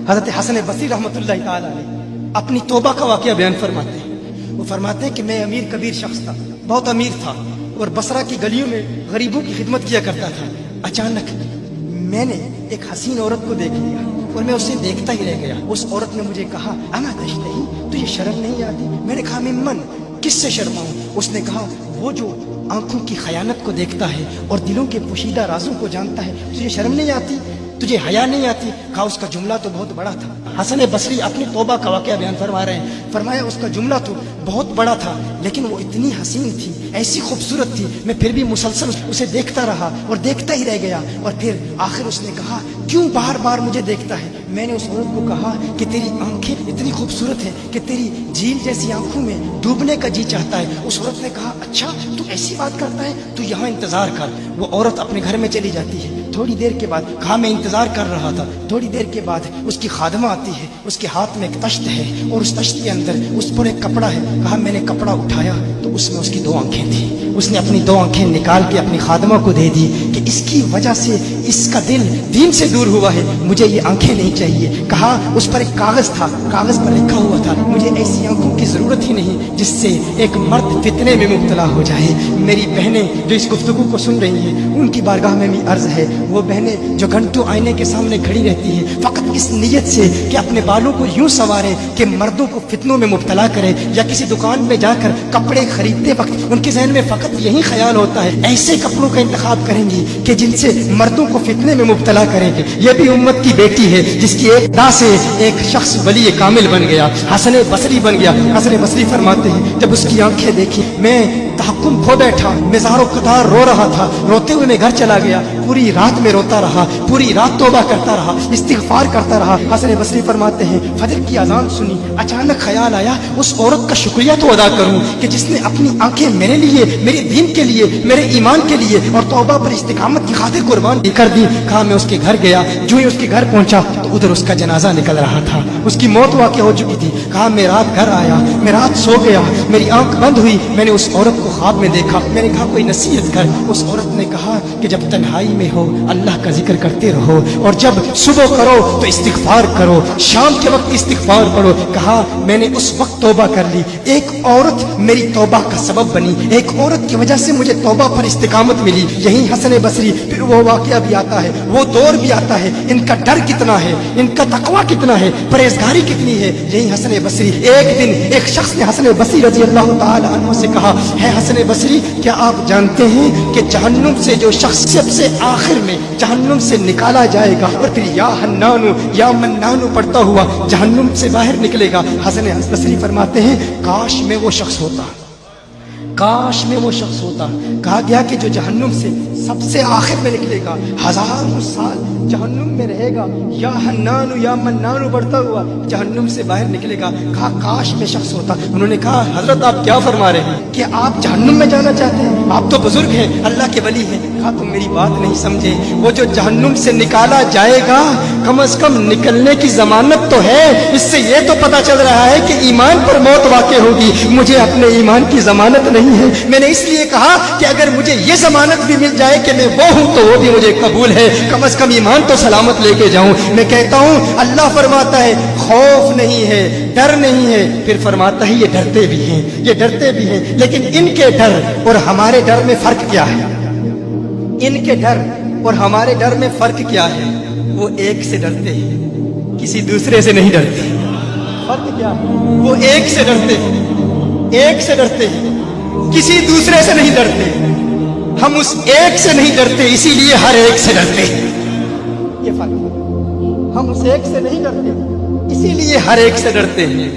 حضرت حسن بصری रहमतुल्लाह ताला अलैह अपनी तौबा का वाक़या बयान फरमाते हैं। वो फरमाते हैं कि मैं अमीर कबीर शख्स था, बहुत अमीर था और बसरा की गलियों में गरीबों की खिदमत किया करता था। अचानक मैंने एक हसीन औरत को देख लिया और मैं उसे देखता ही रह गया। उस औरत ने मुझे कहा, अमा तश्तही, तुझे शर्म नहीं आती? मैंने कहा, मिम्मन, किससे शर्माऊं? उसने कहा, वो जो आंखों की खयानत को देखता है और दिलों के पोशीदा राजों को जानता है, तुझे शर्म नहीं आती? तुझे हया नहीं आती? कहा, उसका जुमला तो बहुत बड़ा था। हसन बसरी अपनी तौबा का वाक़या बयान फरमा रहे हैं। फरमाया, उसका जुमला तो बहुत बड़ा था, लेकिन वो इतनी हसीन थी, ऐसी खूबसूरत थी, मैं फिर भी मुसलसल उसे देखता रहा और देखता ही रह गया। और फिर आखिर उसने कहा, क्यों बार बार मुझे देखता है? मैंने उस औरत को कहा कि तेरी आंखें इतनी खूबसूरत है कि तेरी झील जैसी आंखों में डूबने का जी चाहता है। उस औरत ने कहा, अच्छा तू ऐसी बात करता है, तू यहाँ इंतजार कर। वो औरत अपने घर में चली जाती है। थोड़ी देर के बाद, कहा, मैं इंतजार कर रहा था। थोड़ी देर के बाद उसकी खादमा आती है, उसके हाथ में एक तश्त है और उस तश्त के अंदर उस पर एक कपड़ा है। कहा, मैंने कपड़ा उठाया तो उसमें उसकी 2 आंखें थी। उसने अपनी 2 आंखें निकाल के अपनी खादमा को दे दी कि इसकी वजह से इसका दिल दीन से दूर हुआ है, मुझे ये आंखें नहीं चाहिए। कहा, उस पर एक कागज था, कागज पर लिखा हुआ था, मुझे ऐसी आंखों की जरूरत ही नहीं जिससे एक मर्द फितने में मुब्तला हो जाए। मेरी बहनें जो इस गुफ्तगू को सुन रही हैं, उनकी बारगाह में भी अर्ज है, वो बहनें जो घंटों आईने के सामने खड़ी रहती हैं फकत इस नीयत से कि अपने बालों को यूं संवारें कि मर्दों को फितनों में मुब्तला करें, या किसी दुकान में जाकर कपड़े खरीदते वक्त उनके जहन में फकत यही ख्याल होता है, ऐसे कपड़ों का इंतखाब करेंगी कि जिनसे मर्दों को फितने में मुब्तला करेंगे। ये भी उम्मत की बेटी है जिसकी एक दा से एक शख्स वली कामिल बन गया, हसन बसरी बन गया। हसन बसरी फरमाते हैं, जब उसकी आंखें देखी मैं तहक्कुम खो बैठा, मैं ज़ारो कतार रो रहा था। रोते हुए मैं घर चला गया, पूरी रात में रोता रहा, पूरी रात तौबा करता रहा, इस्तिग़फ़ार करता रहा। हसन बसरी फरमाते हैं, फजर की अजान सुनी, अचानक ख्याल आया उस औरत का शुक्रिया तो अदा करूं कि जिसने अपनी आंखें मेरे लिए, मेरे दीन के लिए, मेरे ईमान के लिए और तौबा पर इस्तिकामत की खातिर कुर्बान कर दी। कहा, मैं उसके घर गया, जो ही उसके घर पहुंचा तो उधर उसका जनाजा निकल रहा था, उसकी मौत वाक़ हो चुकी थी। कहा, मैं रात घर आया, मैं रात सो गया, मेरी आंख बंद हुई, मैंने उस औरत को ख्वाब में देखा। मैंने कहा, कोई नसीहत कर। उस औरत ने कहा कि जब तन्हाई में हो अल्लाह का जिक्र करते रहो, और जब सुबह करो तो इस्तिग़फ़ार करो, शाम के वक्त इस्तिग़फ़ार पढ़ो। कहा, मैंने उस वक्त तौबा कर ली, एक औरत मेरी तौबा का सबब बनी, एक औरत की वजह से मुझे तौबा पर इस्तिकामत मिली। यही हसन बसरी, फिर वो वाक़या भी आता है, वो दौर भी आता है, इनका डर कितना है, इनका तक़वा कितना है, परहेज़गारी कितनी है। यही हसन बसरी, एक दिन एक शख्स ने हसन बसरी रज़ी अल्लाह ताला अन्हु से कहा, है हसन बसरी, क्या आप जानते हैं कि जहन्नुम से जो शख्स सबसे आखिर में जहन्नुम से निकाला जाएगा और फिर या हन्नानु या मन्नानु पढ़ता हुआ जहन्नुम से बाहर निकलेगा। हसन बसरी फरमाते हैं, काश में वो शख्स होता, काश में वो शख्स होता। कहा गया कि जो जहन्नुम से सबसे आखिर में निकलेगा, हजारों साल जहन्नुम में रहेगा, या हन्नानु या मन्नानु बढ़ता हुआ जहन्नुम से बाहर निकलेगा। कहा, काश में शख्स होता। उन्होंने कहा, हजरत आप क्या फरमा रहे हैं कि आप जहन्नुम में जाना चाहते हैं? आप तो बुजुर्ग हैं, अल्लाह के वली हैं। कहा, तुम मेरी बात नहीं समझे, वो जो जहन्नुम से निकाला जाएगा कम से कम निकलने की जमानत तो है, इससे ये तो पता चल रहा है कि ईमान पर मौत वाक़ होगी। मुझे अपने ईमान की जमानत नहीं है। मैंने इसलिए कहा कि अगर मुझे ये जमानत भी मिल जाए कि मैं वो हूं तो वो भी मुझे कबूल है, कम से कम ईमान तो सलामत लेके जाऊं। मैं कहता हूं, अल्लाह फरमाता है खौफ नहीं है, डर नहीं है, फिर फरमाता है ये डरते भी हैं, ये डरते भी हैं। लेकिन इनके डर और हमारे डर में फर्क क्या है? इनके डर और हमारे डर में फर्क क्या है? वो एक से डरते हैं, किसी दूसरे से नहीं डरते। फर्क क्या है? वो एक से डरते हैं, एक से डरते हैं, किसी दूसरे से नहीं डरते। हम उस एक से नहीं डरते, इसीलिए हर एक से डरते हैं। ये फर्क है। हम उस एक से नहीं डरते, इसीलिए हर एक से डरते हैं।